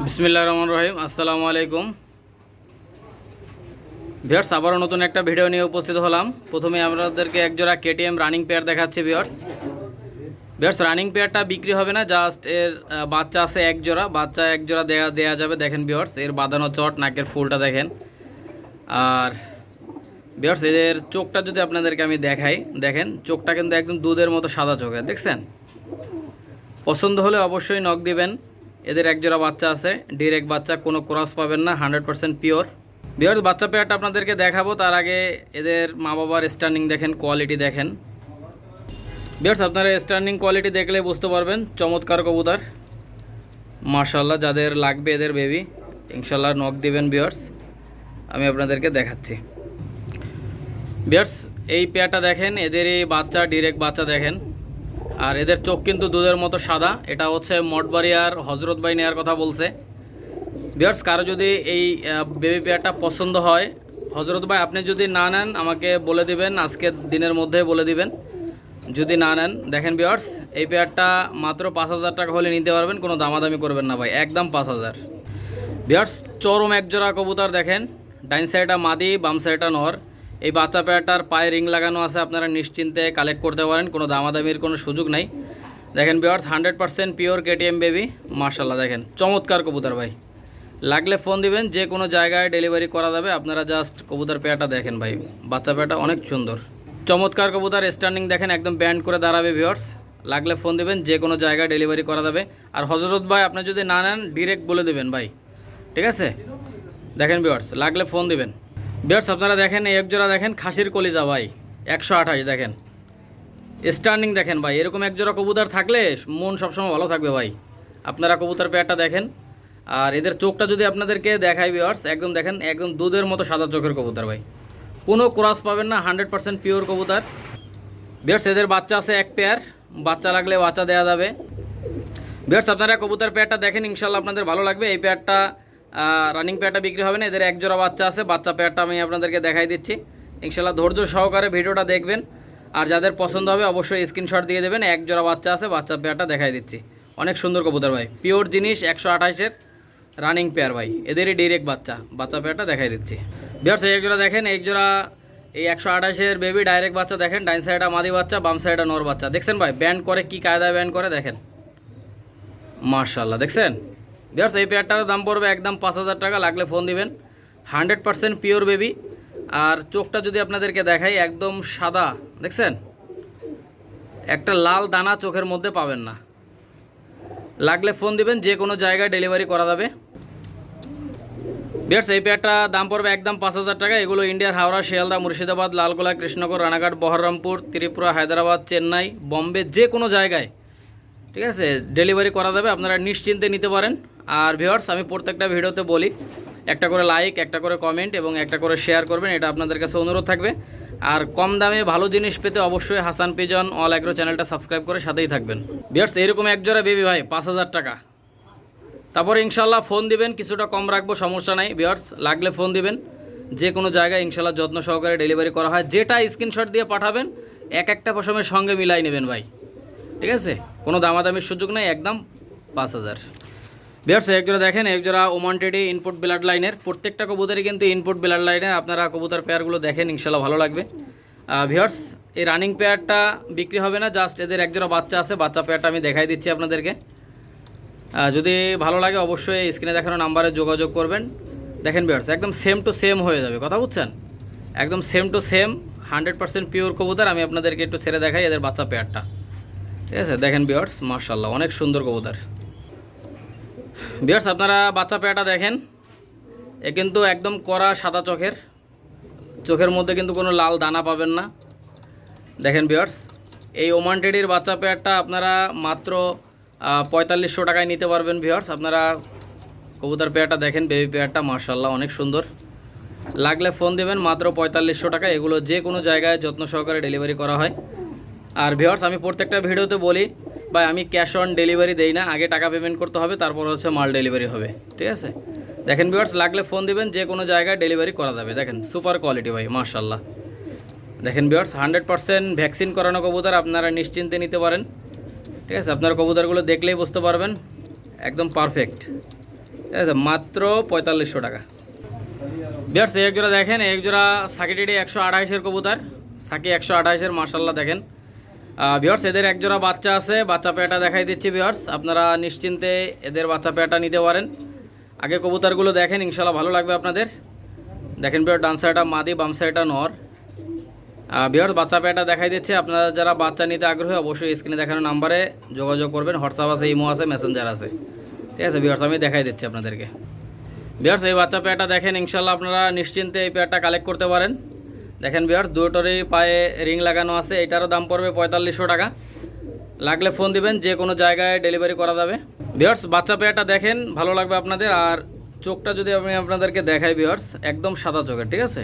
বিসমিল্লাহির রহমানির রহিম। আসসালামু আলাইকুম ভিউয়ার্স, আবারও নতুন একটা ভিডিও নিয়ে উপস্থিত হলাম। প্রথমে আপনাদেরকে একজোড়া কেটিএম রানিং পেয়ার দেখাচ্ছি। ভিউয়ার্স রানিং পেয়ারটা বিক্রি হবে না, জাস্ট এর বাচ্চা আছে এক জোড়া দেয়া যাবে। দেখেন ভিউয়ার্স, এর বাঁধানো চট, নাকের ফুলটা দেখেন। আর ভিউয়ার্স এদের চোখটা যদি আপনাদেরকে আমি দেখাই, দেখেন চোখটা কিন্তু একদম দুধের মতো সাদা চোখের, দেখছেন। পছন্দ হলে অবশ্যই নক দিবেন। এদের একজোড়া বাচ্চা আছে, ডিরেক্ট বাচ্চা, কোনো ক্রস পাবেন না, 100% পিওর। ভিউয়ার্স বাচ্চা পেয়ারটা আপনাদেরকে দেখাবো, তার আগে এদের মা বাবার স্ট্যান্ডিং দেখেন, কোয়ালিটি দেখেন। ভিউয়ার্স আপনারা স্ট্যান্ডিং কোয়ালিটি দেখলে বুঝতে পারবেন, চমৎকার কবুতর মাশাআল্লাহ। যাদের লাগবে এদের বেবি, ইনশাআল্লাহ নক দিবেন। ভিউয়ার্স আমি আপনাদেরকে দেখাচ্ছি। ভিউয়ার্স এই পেয়ারটা দেখেন, এদের এই বাচ্চা, ডিরেক্ট বাচ্চা দেখেন। আর এদের চোখ কিন্তু দুধের মতো সাদা। এটা হচ্ছে মঠবাড়িয়ার হজরত ভাই নেওয়ার কথা বলছে। ভিউয়ার্স কারো যদি এই বেবি পেয়ারটা পছন্দ হয়, হজরত ভাই আপনি যদি না নেন আমাকে বলে দিবেন, আজকের দিনের মধ্যে বলে দিবেন যদি না নেন। দেখেন ভিউয়ার্স এই পেয়ারটা মাত্র 5,000 টাকা হলে নিতে পারবেন, কোনো দামাদামি করবেন না ভাই, একদম 5,000। ভিউয়ার্স চরম একজোড়া কবুতর দেখেন, ডাইন সাইডটা মাদি, বাম সাইডটা নর। এই বাচ্চা পেয়ারটার পায়ে রিং লাগানো আছে, আপনারা নিশ্চিন্তে কালেক্ট করতে পারেন, কোনো দামাদামির কোনো সুযোগ নাই। দেখেন ভিউয়ার্স 100% পিওর কেটিএম বেবি মাশাআল্লাহ। দেখেন চমৎকার কবুতর ভাই, লাগলে ফোন দিবেন, যে কোনো জায়গায় ডেলিভারি করা যাবে। আপনারা জাস্ট কবুতর পেয়ারটা দেখেন ভাই, বাচ্চা পেয়ারটা অনেক সুন্দর, চমৎকার কবুতর। স্ট্যান্ডিং দেখেন, একদম ব্যান্ড করে দাঁড়াবে। ভিউয়ার্স লাগলে ফোন দিবেন, যে কোনো জায়গায় ডেলিভারি করা যাবে। আর হজরত ভাই আপনি যদি না নেন ডিরেক্ট বলে দিবেন ভাই, ঠিক আছে। দেখেন ভিউয়ার্স লাগলে ফোন দিবেন। ভিউয়ার্স আপনারা দেখেন এই একজোড়া দেখেন, খাসির কলিজা ভাই, 128 দেখেন। স্ট্যান্ডিং দেখেন ভাই, এরকম একজোড়া কবুতর থাকলে মন সবসময় ভালো থাকবে ভাই। আপনারা কবুতর পেয়ারটা দেখেন। আর এদের চোখটা যদি আপনাদেরকে দেখাই ভিউয়ার্স, একদম দেখেন, একদম দুধের মতো সাদা চোখের কবুতর ভাই, কোনো ক্রস পাবেন না, 100% পিওর কবুতর। ভিউয়ার্স এদের বাচ্চা আছে এক পেয়ার, বাচ্চা লাগলে বাচ্চা দেওয়া যাবে। ভিউয়ার্স আপনারা কবুতর পেয়ারটা দেখেন, ইনশাল্লাহ আপনাদের ভালো লাগবে। এই পেয়ারটা রানিং পেয়ারটা বিক্রি হবে না, এদের এক জোড়া বাচ্চা আছে। বাচ্চা পেয়ারটা আমি আপনাদেরকে দেখাই দিচ্ছি, ইনশাল্লাহ ধৈর্য সহকারে ভিডিওটা দেখবেন। আর যাদের পছন্দ হবে অবশ্যই স্ক্রিনশট দিয়ে দেবেন। এক জোড়া বাচ্চা আছে, বাচ্চা পেয়ারটা দেখাই দিচ্ছি, অনেক সুন্দর কবুতর ভাই, পিওর জিনিস, 128-এর রানিং পেয়ার ভাই, এদেরই ডিরেক্ট বাচ্চা। বাচ্চা পেয়ারটা দেখাই দিচ্ছি। ভিউয়ার্স এক জোড়া দেখেন, এক জোড়া এই 128-এর বেবি ডাইরেক্ট বাচ্চা দেখেন। ডাইন সাইডটা মাদি বাচ্চা, বাম সাইডটা নর বাচ্চা, দেখছেন ভাই ব্যান্ড করে, কি কায়দায় ব্যান্ড করে দেখেন মাশাআল্লাহ, দেখছেন। ভিউয়ার্স এই পেয়ারটার দাম পড়বে একদম 5,000 টাকা, লাগলে ফোন দিবেন। 100% পিওর বেবি। আর চোখটা যদি আপনাদেরকে দেখাই, একদম সাদা, দেখছেন, একটা লাল দানা চোখের মধ্যে পাবেন না। লাগলে ফোন দিবেন, যে কোনো জায়গায় ডেলিভারি করা যাবে। ভিউয়ার্স এই পেয়ারটা দাম পড়বে একদম 5,000 টাকা। এগুলো ইন্ডিয়ার হাওড়া, শিয়ালদা, মুর্শিদাবাদ, লালগোলা, কৃষ্ণনগর, রানাঘাট, বহরমপুর, ত্রিপুরা, হায়দ্রাবাদ, চেন্নাই, বম্বে, যে কোনো জায়গায়, ঠিক আছে, ডেলিভারি করা যাবে। আপনারা নিশ্চিন্তে নিতে পারেন। আর ভিউয়ার্স আমি প্রত্যেকটা ভিডিওতে বলি, একটা করে লাইক, একটা করে কমেন্ট এবং একটা করে শেয়ার করবেন, এটা আপনাদের কাছে অনুরোধ থাকবে। আর কম দামে ভালো জিনিস পেতে অবশ্যই হাসান পিজন অল অ্যাগ্রো চ্যানেলটা সাবস্ক্রাইব করে সাথেই থাকবেন। ভিউয়ার্স এরকম একজোড়া বেবি ভাই 5,000 টাকা। তারপরে ইনশাল্লাহ ফোন দিবেন, কিছুটা কম রাখবো, সমস্যা নাই। ভিউয়ার্স লাগলে ফোন দিবেন, যে কোনো জায়গায় ইনশাল্লাহ যত্ন সহকারে ডেলিভারি করা হয়। যেটা স্ক্রিনশট দিয়ে পাঠাবেন এক একটা পশমের সঙ্গে মিলাই নেবেন ভাই, ঠিক আছে, কোনো দামাদামির সুযোগ নেই, একদম 5,000। ভিউয়ার্স একজোড়া দেখেন, একজোড়া ওমান টেডি ইনপুট ব্লাড লাইনের, প্রত্যেকটা কবুতরই কিন্তু ইনপুট ব্লাড লাইনের। আপনারা কবুতর পেয়ারগুলো দেখেন, ইনশাল্লাহ ভালো লাগবে। ভিউয়ার্স এই রানিং পেয়ারটা বিক্রি হবে না, জাস্ট এদের একজোড়া বাচ্চা আছে। বাচ্চা পেয়ারটা আমি দেখাই দিচ্ছি আপনাদেরকে। যদি ভালো লাগে অবশ্যই স্ক্রিনে দেখানো নাম্বারে যোগাযোগ করবেন। দেখেন ভিউয়ার্স একদম সেম টু সেম হয়ে যাবে, কথা বুঝছেন, একদম সেম টু সেম, 100% পিওর কবুতর। আমি আপনাদেরকে একটু ছেড়ে দেখাই এদের বাচ্চা পেয়ারটা, ঠিক আছে। দেখেন ভিউয়ার্স মাশাআল্লাহ, অনেক সুন্দর কবুতর। ভিউয়ার্স আপনারা বাচ্চা পেয়ারটা দেখেন, এ কিন্তু একদম কড়া সাদা চোখের, চোখের মধ্যে কিন্তু কোনো লাল দানা পাবেন না। দেখেন ভিউয়ার্স এই ওমান টেডির বাচ্চা পেয়ারটা আপনারা মাত্র 4,500 টাকায় নিতে পারবেন। ভিউয়ার্স আপনারা কবুতর পেয়ারটা দেখেন, বেবি পেয়ারটা মাশাআল্লাহ অনেক সুন্দর। লাগলে ফোন দেবেন, মাত্র 4,500 টাকা। এগুলো যে কোনো জায়গায় যত্ন সহকারে ডেলিভারি করা হয়। আর ভিউয়ার্স আমি প্রত্যেকটা ভিডিওতে বলি ভাই, আমি ক্যাশ অন ডেলিভারি দেই না, আগে টাকা পেমেন্ট করতে হবে, তারপর হচ্ছে মাল ডেলিভারি হবে, ঠিক আছে। দেখেন ভিউয়ার্স লাগলে ফোন দিবেন, যে কোনো জায়গায় ডেলিভারি করা যাবে। দেখেন সুপার কোয়ালিটি ভাই মাশাআল্লাহ। দেখেন ভিউয়ার্স 100% ভ্যাকসিন করানো কবুতর, আপনারা নিশ্চিন্তে নিতে পারেন, ঠিক আছে। আপনার কবুতরগুলো দেখলেই বুঝতে পারবেন, একদম পারফেক্ট। ঠিক আছে, মাত্র 4500 টাকা। বিয়ার্স এক জোড়া দেখেন, এক জোড়া সাকিটেডি 128-এর কবুতর, সাকি 128-এর মাশাল্লাহ দেখেন। বিয়ার্স এদের এক জোড়া বাচ্চা আছে, বাচ্চা পেয়াটা দেখাই দিচ্ছি বিয়ার্স, আপনারা নিশ্চিন্তে এদের বাচ্চা পেয়াটা নিতে পারেন। আগে কবুতরগুলো দেখেন, ইনশাল্লাহ ভালো লাগবে আপনাদের। দেখেন বিয়ার, ডান সাইডটা মাদি, বাম সাইডটা নর। বিয়ার্স বাচ্চা পেয়াটা দেখাই দিচ্ছে, আপনারা যারা বাচ্চা নিতে আগ্রহী অবশ্যই স্ক্রিনে দেখানো নাম্বারে যোগাযোগ করবেন। হোয়াটসঅ্যাপ আছে, ইমো আছে, মেসেঞ্জার আছে, ঠিক আছে বিয়ার্স, আমি দেখাই দিচ্ছি আপনাদেরকে। বিয়ার্স এই বাচ্চা পেয়ারটা দেখেন, ইনশাল্লাহ আপনারা নিশ্চিন্তে এই পেয়ারটা কালেক্ট করতে পারেন। দেখেন বিয়ার্স দুটোরই পায়ে রিং লাগানো আছে, এটারও দাম পড়বে 4500 টাকা। লাগলে ফোন দিবেন, যে কোনো জায়গায় ডেলিভারি করা যাবে। বিয়ার্স বাচ্চা পেয়ারটা দেখেন, ভালো লাগবে আপনাদের। আর চোখটা যদি আমি আপনাদেরকে দেখাই বিয়ার্স, একদম সাদা চোখের, ঠিক আছে।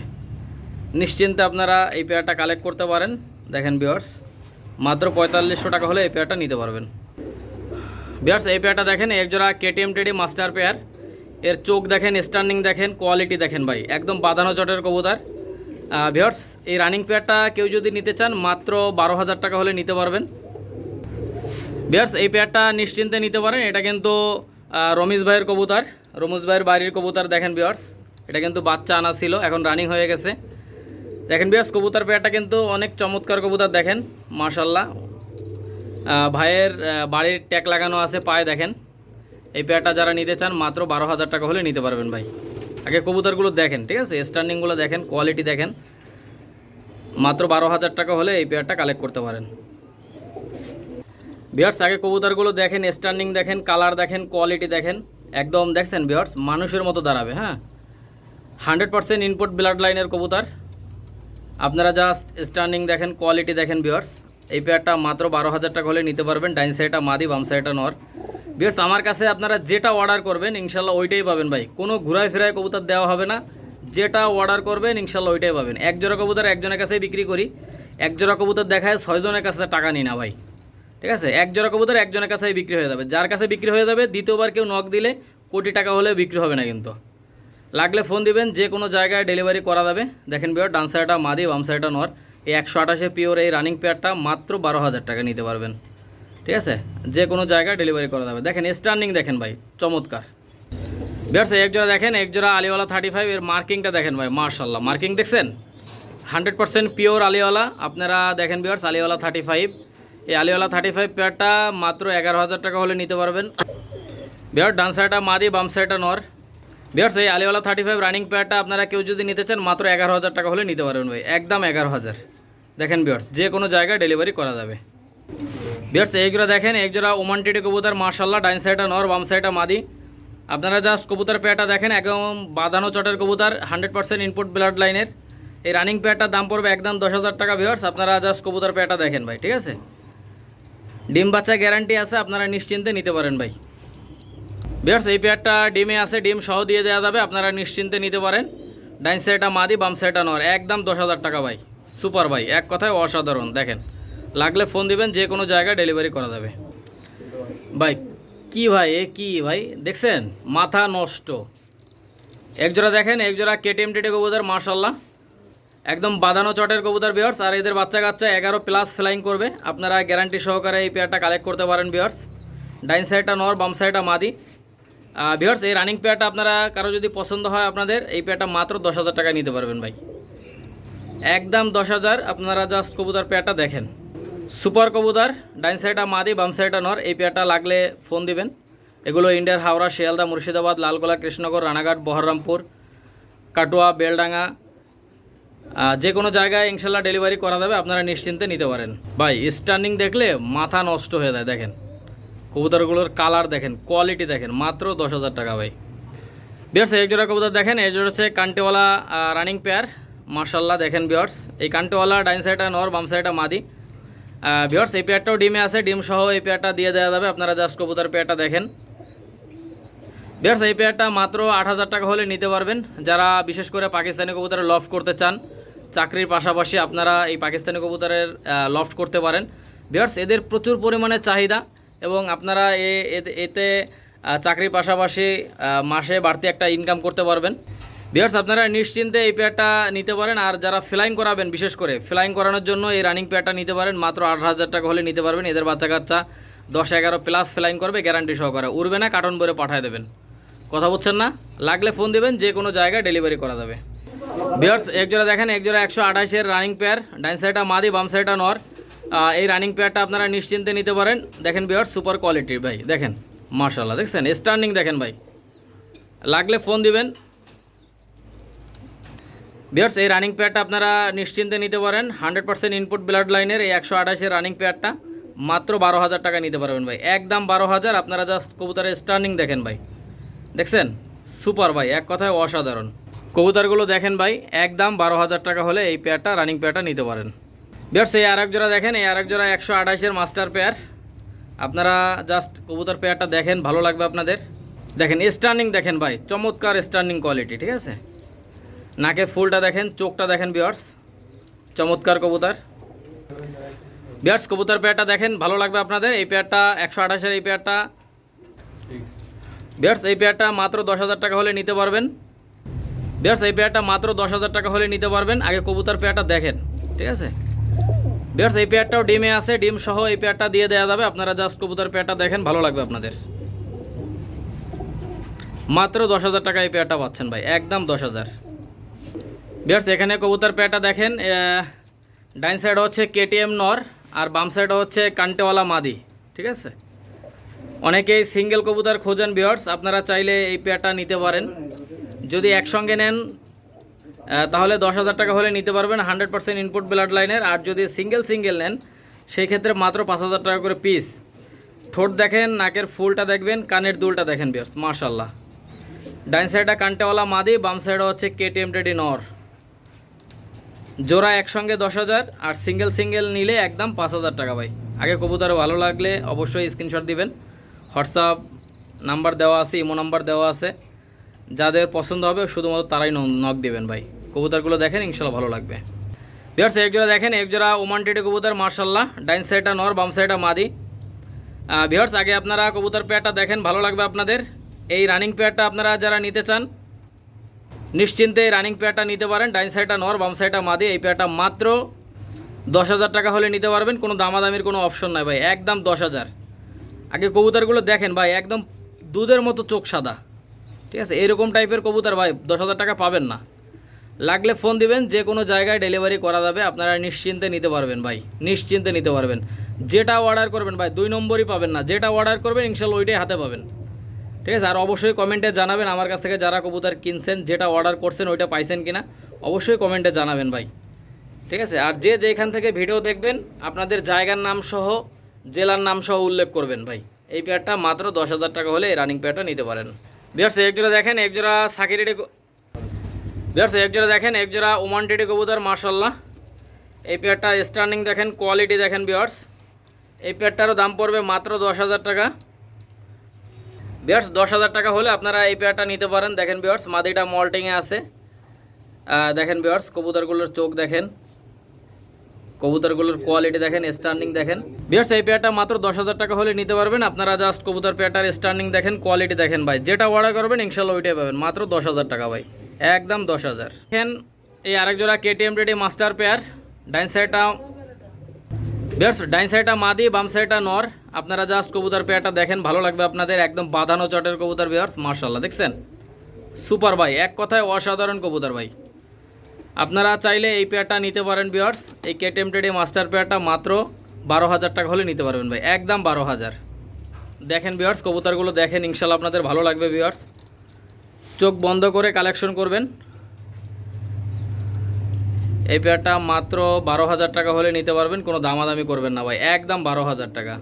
নিশ্চিন্তে আপনারা এই পেয়ারটা কালেক্ট করতে পারেন। দেখেন বিয়ার্স মাত্র 4500 টাকা হলে এই পেয়ারটা নিতে পারবেন। বিয়ার্স এই পেয়ারটা দেখেন, এক জোড়া কেটিএম টেডি মাস্টার পেয়ার। এর চোখ দেখেন, স্টার্নিং দেখেন, কোয়ালিটি দেখেন ভাই, একদম বাঁধানো চটের কবুতর। ভিউয়ার্স এই রানিং পেয়ারটা কেউ যদি নিতে চান মাত্র 12,000 টাকা হলে নিতে পারবেন। ভিউয়ার্স এই পেয়ারটা নিশ্চিন্তে নিতে পারেন। এটা কিন্তু রমেশ ভাইয়ের কবুতর, রমেশ ভাইয়ের বাড়ির কবুতর। দেখেন ভিউয়ার্স এটা কিন্তু বাচ্চা আনা ছিল, এখন রানিং হয়ে গেছে। দেখেন ভিউয়ার্স কবুতর পেয়ারটা কিন্তু অনেক চমৎকার কবুতর, দেখেন মাশাল্লাহ। ভাইয়ের বাড়ির ট্যাগ লাগানো আছে পায়ে। দেখেন এই পেয়ারটা যারা নিতে চান মাত্র 12,000 টাকা হলে নিতে পারবেন ভাই। আগে কবুতরগুলো দেখেন, ঠিক আছে, স্ট্যান্ডিংগুলো দেখেন, কোয়ালিটি দেখেন। মাত্র 12,000 টাকা হলে এই পেয়ারটা কালেক্ট করতে পারেন। ভিউয়ার্স আগে কবুতরগুলো দেখেন, স্ট্যান্ডিং দেখেন, কালার দেখেন, কোয়ালিটি দেখেন, একদম দেখছেন ভিউয়ার্স মানুষের মতো দাঁড়াবে। হ্যাঁ 100% ইনপুট ব্লাড লাইনের কবুতর। আপনারা জাস্ট স্ট্যান্ডিং দেখেন, কোয়ালিটি দেখেন ভিউয়ার্স। এই পেয়ারটা মাত্র 12,000 টাকা হলে নিতে পারবেন। ডাইন সাইডটা মাদি, বাম সাইডটা নর। ভিউয়ার্স আমার কাছে আপনারা যেটা অর্ডার করবেন ইনশাল্লাহ ওইটাই পাবেন ভাই, কোনো ঘুরায় ফেরায় কবুতর দেওয়া হবে না। যেটা অর্ডার করবেন ইনশাল্লাহ ওইটাই পাবেন। এক জোড়া কবুতর একজনের কাছেই বিক্রি করি, এক জোড়া কবুতর দেখায় 6 জনের কাছে টাকা নিই না ভাই, ঠিক আছে। এক জোড়া কবুতর একজনের কাছেই বিক্রি হয়ে যাবে, যার কাছে বিক্রি হয়ে যাবে দ্বিতীয়বার কেউ নক দিলে কোটি টাকা হলে বিক্রি হবে না কিন্তু। লাগলে ফোন দিবেন, যে কোনো জায়গায় ডেলিভারি করা যাবে। দেখেন ভিউয়ার ডান সাইডটা মাদি, বাম সাইডটা নর। এই 128 পিওর এই রানিং পেয়ারটা মাত্র 12,000 টাকা নিতে পারবেন, ঠিক আছে। যে কোনো জায়গায় ডেলিভারি করা যাবে। দেখেন স্ট্যান্ডিং দেখেন ভাই, চমৎকার। ভিউয়ার্স এক জোড়া দেখেন, এক জোড়া আলিওয়ালা 35। এর মার্কিংটা দেখেন ভাই মাশাআল্লাহ, মার্কিং দেখছেন 100% পিওর আলিওয়ালা। আপনারা দেখেন ভিউয়ার্স আলিওয়ালা 35, এই আলিওয়ালা 35 পেয়ারটা মাত্র 11,000 টাকা হলে নিতে পারবেন। ভিউয়ার ডান সাইডটা মাদি, বাম সাইডটা নর। ভিউয়ার্স এই আলিওয়ালা 35 রানিং পেয়ারটা আপনারা কেউ যদি নিতে চান মাত্র 11,000 টাকা হলে নিতে পারবেন ভাই, একদম 11,000। দেখেন ভিউয়ার্স যে কোনো জায়গায় ডেলিভারি করা যাবে। ভিউয়ার্স এইগুলো দেখেন, এক জোড়া ওমান টিটি কবুতর মাশাআল্লাহ, ডাইন সাইডটা নর, বাম সাইডটা মাদি। আপনারা জাস্ট কবুতর পেয়ারটা দেখেন, একদম বাঁধানো চটের কবুতর, 100% ইনপুট ব্লাড লাইনের। এই রানিং পেয়ারটার দাম পড়বে একদম 10,000 টাকা। ভিউয়ার্স আপনারা জাস্ট কবুতর পেয়ারটা দেখেন ভাই, ঠিক আছে। ডিম বাচ্চা গ্যারান্টি আছে, আপনারা নিশ্চিন্তে নিতে পারেন ভাই। ভিউয়ার্স এই পেয়ারটা ডিমে আছে, ডিম সহ দিয়ে দেওয়া যাবে, আপনারা নিশ্চিন্তে নিতে পারেন। ডাইন সাইডটা মাদি, বাম সাইডটা নর, একদম 10,000 টাকা ভাই, সুপার ভাই, এক কথায় অসাধারণ। দেখেন লাগলে ফোন দিবেন, যে কোনো জায়গায় ডেলিভারি করা যাবে ভাই। কি ভাই এ কি ভাই দেখছেন, মাথা নষ্ট। একজোড়া দেখেন, একজোড়া কেটিএম টেটে কবুতর মাশাআল্লাহ, একদম বাঁধানো চটের কবুতর ভিউয়ার্স। আর এদের বাচ্চা কাচ্চা 11+ ফ্লাইং করবে, আপনারা গ্যারান্টি সহকারে এই পেয়ারটা কালেক্ট করতে পারেন ভিউয়ার্স। ডাইন সাইডটা নর, বাম সাইডটা মাদি। ভিউয়ার্স এই রানিং পেয়ারটা আপনারা কারো যদি পছন্দ হয় আপনাদের, এই পেয়ারটা মাত্র 10,000 টাকায় নিতে পারবেন ভাই, একদম 10,000। আপনারা জাস্ট কবুতর পেয়ারটা দেখেন, সুপার কবুতর। ডাইন সাইডটা মাদি, বাম সাইডটা নর। এই পেয়ারটা লাগলে ফোন দিবেন। এগুলো ইন্ডিয়ার হাওড়া, শিয়ালদা, মুর্শিদাবাদ, লালগোলা, কৃষ্ণনগর, রানাঘাট, বহরমপুর, কাটোয়া, বেলডাঙ্গা, যে কোনো জায়গায় ইনশাল্লাহ ডেলিভারি করা যাবে, আপনারা নিশ্চিন্তে নিতে পারেন ভাই। স্ট্যান্ডিং দেখলে মাথা নষ্ট হয়ে যায়। দেখেন কবুতরগুলোর কালার দেখেন, কোয়ালিটি দেখেন, মাত্র 10,000 টাকা ভাই। ভিউয়ার্স এক জোড়া কবুতর দেখেন, এই জোড়া হচ্ছে কান্টিওয়ালা রানিং পেয়ার মাশাআল্লাহ। দেখেন ভিউয়ার্স এই কান্টিওয়ালা, ডাইন সাইডটা নর, বাম সাইডটা মাদি। ভিউয়ার্স এই পেয়ারটাও ডিমে আছে, ডিম সহ এই পেয়ারটা দিয়ে দেওয়া যাবে, আপনারা জাস্ট কবুতর পেয়ারটা দেখেন। ভিউয়ার্স এই পেয়ারটা মাত্র 8,000 টাকা হলে নিতে পারবেন। যারা বিশেষ করে পাকিস্তানি কবুতরের লফট করতে চান, চাকরির পাশাপাশি আপনারা এই পাকিস্তানি কবুতরের লফট করতে পারেন। ভিউয়ার্স এদের প্রচুর পরিমাণে চাহিদা, এবং আপনারা এতে চাকরির পাশাপাশি মাসে বাড়তি একটা ইনকাম করতে পারবেন। ভিউয়ার্স আপনারা নিশ্চিন্তে এই পেয়ারটা নিতে পারেন। আর যারা ফ্লাইং করাবেন, বিশেষ করে ফ্লাইং করানোর জন্য এই রানিং পেয়ারটা নিতে পারেন, মাত্র 8,000 টাকা হলে নিতে পারবেন। এদের বাচ্চা কাচ্চা 10-11+ ফ্লাইং করবে, গ্যারান্টি সহকারে, উড়বে না, কার্টন ভরে পাঠিয়ে দেবেন। কথা বলছেন না, লাগলে ফোন দিবেন, যে কোনো জায়গায় ডেলিভারি করা যাবে। ভিউয়ার্স এক জোড়া দেখেন, এক জোড়া 128-এর রানিং পেয়ার, ডাইন সাইডটা মাদি বাম সাইডটা নর। এই রানিং পেয়ারটা আপনারা নিশ্চিন্তে নিতে পারেন। দেখেন ভিউয়ার্স সুপার কোয়ালিটির ভাই, দেখেন মাশাআল্লাহ, দেখছেন স্টার্নিং দেখেন ভাই, লাগলে ফোন দিবেন। ভিউয়ার্স এই রানিং পেয়ারটা আপনারা নিশ্চিন্তে নিতে পারেন। 100% ইনপুট ব্লাড লাইনের এই 128-এর রানিং পেয়ারটা মাত্র 12,000 টাকা নিতে পারবেন ভাই, একদম 12,000। আপনারা জাস্ট কবুতরের স্টার্নিং দেখেন ভাই, দেখছেন সুপার ভাই, এক কথায় অসাধারণ। কবুতরগুলো দেখেন ভাই, একদম 12,000 টাকা হলে এই পেয়ারটা রানিং পেয়ারটা নিতে পারেন। ভিউয়ার্স এই আরেক জোড়া দেখেন, এই আরেক জোড়া 128-এর মাস্টার পেয়ার। আপনারা জাস্ট কবুতর পেয়ারটা দেখেন, ভালো লাগবে আপনাদের। দেখেন স্টার্নিং দেখেন ভাই, চমৎকার স্টার্নিং কোয়ালিটি, ঠিক আছে। নাকের ফুলটা দেখেন, চোখটা দেখেন ভিউয়ার্স, চমৎকার কবুতর। ভিউয়ার্স কবুতর পেয়ারটা দেখেন, ভালো লাগবে আপনাদের। এই পেয়ারটা 128-এর এই পেয়ারটা, ভিউয়ার্স এই পেয়ারটা মাত্র 10,000 টাকা হলে নিতে পারবেন। ভিউয়ার্স এই পেয়ারটা মাত্র 10,000 টাকা হলে নিতে পারবেন। আগে কবুতর পেয়ারটা দেখেন, ঠিক আছে। ভিউয়ার্স এই পেয়ারটাও ডিমে আছে, ডিম সহ এই পেয়ারটা দিয়ে দেওয়া যাবে। আপনারা জাস্ট কবুতর পেয়ারটা দেখেন, ভালো লাগবে আপনাদের। মাত্র 10,000 টাকা এই পেয়ারটা পাচ্ছেন ভাই, একদম 10,000। ভিউয়ার্স এখানে কবুতর পেয়ারটা দেখেন, ডাইন সাইড হচ্ছে কেটিএম নর আর বাম সাইড হচ্ছে কান্টেওয়ালা মাদি, ঠিক আছে। অনেকেই সিঙ্গেল কবুতর খোঁজেন ভিউয়ার্স, আপনারা চাইলে এই পেয়ারটা নিতে পারেন। যদি একসঙ্গে নেন তাহলে 10,000 টাকা হলে নিতে পারবেন, 100% ইনপুট ব্লাড লাইনের। আর যদি সিঙ্গেল নেন সেই ক্ষেত্রে মাত্র 5,000 টাকা করে পিস। ঠোঁট দেখেন, নাকের ফুলটা দেখবেন, কানের দুলটা দেখেন ভিউয়ার্স, মাশাআল্লাহ। ডাইন সাইডটা কান্টেওয়ালা মাদি, বাম সাইডে হচ্ছে কেটিএম টেডি নর। জোড়া একসঙ্গে 10,000 আর সিঙ্গেল নিলে একদম 5,000 টাকা ভাই। আগে কবুতর ভালো লাগলে অবশ্যই স্ক্রিনশট দিবেন। হোয়াটসঅ্যাপ নাম্বার দেওয়া আছে, ইমো নাম্বার দেওয়া আছে, যাদের পছন্দ হবে শুধুমাত্র তারাই নক দেবেন ভাই। কবুতরগুলো দেখেন, ইনশাল্লাহ ভালো লাগবে। ভিউয়ার্স এক জোড়া দেখেন, এক জোড়া ওমান টেডি কবুতর, মাশাআল্লাহ। ডাইন সাইডটা নর, বাম সাইডটা মাদি। ভিউয়ার্স আগে আপনারা কবুতর পেয়ারটা দেখেন, ভালো লাগবে আপনাদের। এই রানিং পেয়ারটা আপনারা যারা নিতে চান নিশ্চিন্তে এই রানিং পেয়ারটা নিতে পারেন। ডাইন সাইডটা নর, বাম সাইডটা মাদি। এই পেয়ারটা মাত্র 10,000 টাকা হলে নিতে পারবেন, কোনো দামাদামির কোনো অপশন নাই ভাই, একদম 10,000। আগে কবুতরগুলো দেখেন ভাই, একদম দুধের মতো চোখ সাদা, ঠিক আছে। এরকম টাইপের কবুতর ভাই 10,000 টাকা পাবেন না। লাগলে ফোন দিবেন, যে কোনো জায়গায় ডেলিভারি করা যাবে। আপনারা নিশ্চিন্তে নিতে পারবেন ভাই, নিশ্চিন্তে নিতে পারবেন। যেটা অর্ডার করবেন ভাই 2 নম্বরই পাবেন না, যেটা অর্ডার করবেন ইনশাল্লাহ ওইটাই হাতে পাবেন, ঠিক আছে। আর অবশ্যই কমেন্টে জানাবেন আমার কাছ থেকে যারা কবুতর কিনছেন, যেটা অর্ডার করছেন ওইটা পাইছেন কিনা অবশ্যই কমেন্টে জানাবেন ভাই, ঠিক আছে। আর যে যেখান থেকে ভিডিও দেখবেন আপনাদের জায়গার নাম সহ, জেলার নাম সহ উল্লেখ করবেন ভাই। এই পেয়ারটা মাত্র 10,000 টাকা হলে এই রানিং পেয়ারটা নিতে পারেন। ভিউয়ার্স এক জোড়া দেখেন, এক জোড়া সাকিরেডি। ভিউয়ার্স এক জোড়া দেখেন, এক জোড়া ওমান টেডি কবুতর, মাশাআল্লাহ। এই পেয়ারটা স্টার্নিং দেখেন, কোয়ালিটি দেখেন ভিউয়ার্স। এই পেয়ারটারও দাম পড়বে মাত্র 10,000 টাকা। ভিউয়ার্স 10,000 টাকা হলে আপনারা এই পেয়ারটা নিতে পারেন। দেখেন ভিউয়ার্স মাদিটা মল্টিংয়ে আছে, দেখেন ভিউয়ার্স কবুতরগুলোর চোখ দেখেন, কবুতরগুলোর কোয়ালিটি দেখেন, স্টার্নিং দেখেন। ভিউয়ার্স এই পেয়ারটা মাত্র 10,000 টাকা হলে নিতে পারবেন। আপনারা জাস্ট কবুতর পেয়ারটার স্টার্নিং দেখেন, কোয়ালিটি দেখেন ভাই, যেটা অর্ডার করবেন ইনশাল্লাহ ওইটাই পাবেন, মাত্র 10,000 টাকা ভাই, একদম 10,000। দেখেন এই আরেক জোড়া কেটিএম টেডি মাস্টার পেয়ার। ডাইন সাইডটা ভিউয়ার্স, ডাইন সাইডটা মাদি, বাম সাইডটা নর। আপনারা জাস্ট কবুতর পেয়ারটা দেখেন, ভালো লাগবে আপনাদের। একদম বাঁধানো চটের কবুতর ভিউয়ার্স, মাশাআল্লাহ, দেখছেন সুপার ভাই, এক কথায় অসাধারণ কবুতর ভাই। আপনারা চাইলে এই পেয়ারটা নিতে পারেন ভিউয়ার্স। এই কেটিএম টেডি মাস্টার পেয়ারটা মাত্র 12,000 টাকা হলে নিতে পারবেন ভাই, একদম 12,000। দেখেন ভিউয়ার্স কবুতরগুলো দেখেন, ইনশাল্লাহ আপনাদের ভালো লাগবে ভিউয়ার্স। চোখ বন্ধ করে কালেকশন করবেন। এই পেয়ারটা মাত্র 12,000 টাকা হলে নিতে পারবেন, কোনো দামাদামি করবেন না ভাই, একদম 12,000 টাকা।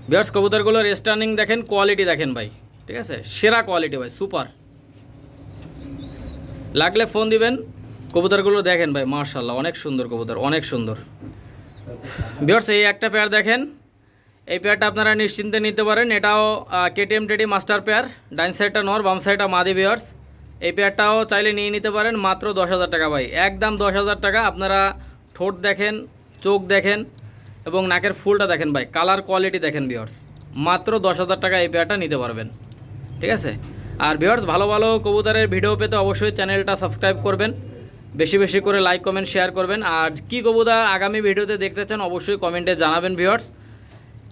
ভিউয়ার্স কবুতরগুলোর স্টার্নিং দেখেন, কোয়ালিটি দেখেন ভাই, ঠিক আছে, সেরা কোয়ালিটি ভাই, সুপার। লাগলে ফোন দিবেন। কবুতরগুলো দেখেন ভাই, মাশাআল্লাহ, অনেক সুন্দর কবুতর, অনেক সুন্দর। ভিউয়ার্স এই একটা পেয়ার দেখেন, এই পেয়ারটা আপনারা নিশ্চিন্তে নিতে পারেন। এটাও কেটিএম টেডি মাস্টার পেয়ার। ডাইন সাইডটা নর, বাম সাইডটা মাদি ভিউয়ার্স। এই পেয়ারটাও চাইলে নিয়ে নিতে পারেন, মাত্র 10,000 টাকা ভাই, একদম 10,000 টাকা। আপনারা ঠোঁট দেখেন, চোখ দেখেন এবং নাকের ফুলটা দেখেন ভাই, কালার কোয়ালিটি দেখেন ভিউয়ার্স, মাত্র 10,000 টাকা এই পেয়ারটা নিতে পারবেন, ঠিক আছে। আর ভিউয়ার্স ভালো ভালো কবুতরের ভিডিও পেতে অবশ্যই চ্যানেলটা সাবস্ক্রাইব করবেন, বেশি বেশি করে লাইক কমেন্ট শেয়ার করবেন। আর কি কবুতর আগামী ভিডিওতে দেখতে চান অবশ্যই কমেন্টে জানাবেন ভিউয়ার্স।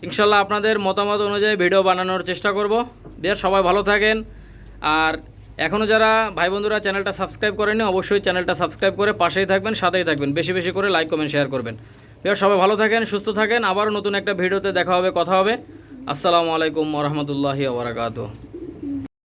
ইনশাল্লাহ আপনাদের মতামত অনুযায়ী ভিডিও বানানোর চেষ্টা করব। ভিউয়ার্স সবাই ভালো থাকেন, আর এখনও যারা ভাই বন্ধুরা চ্যানেলটা সাবস্ক্রাইব করেনি অবশ্যই চ্যানেলটা সাবস্ক্রাইব করে পাশেই থাকবেন, সাথেই থাকবেন, বেশি বেশি করে লাইক কমেন্ট শেয়ার করবেন। ভিউয়ার্স সবাই ভালো থাকেন, সুস্থ থাকেন, আবারও নতুন একটা ভিডিওতে দেখা হবে, কথা হবে। আসসালামু আলাইকুম ওয়া রাহমাতুল্লাহি ওয়া বারাকাতুহু।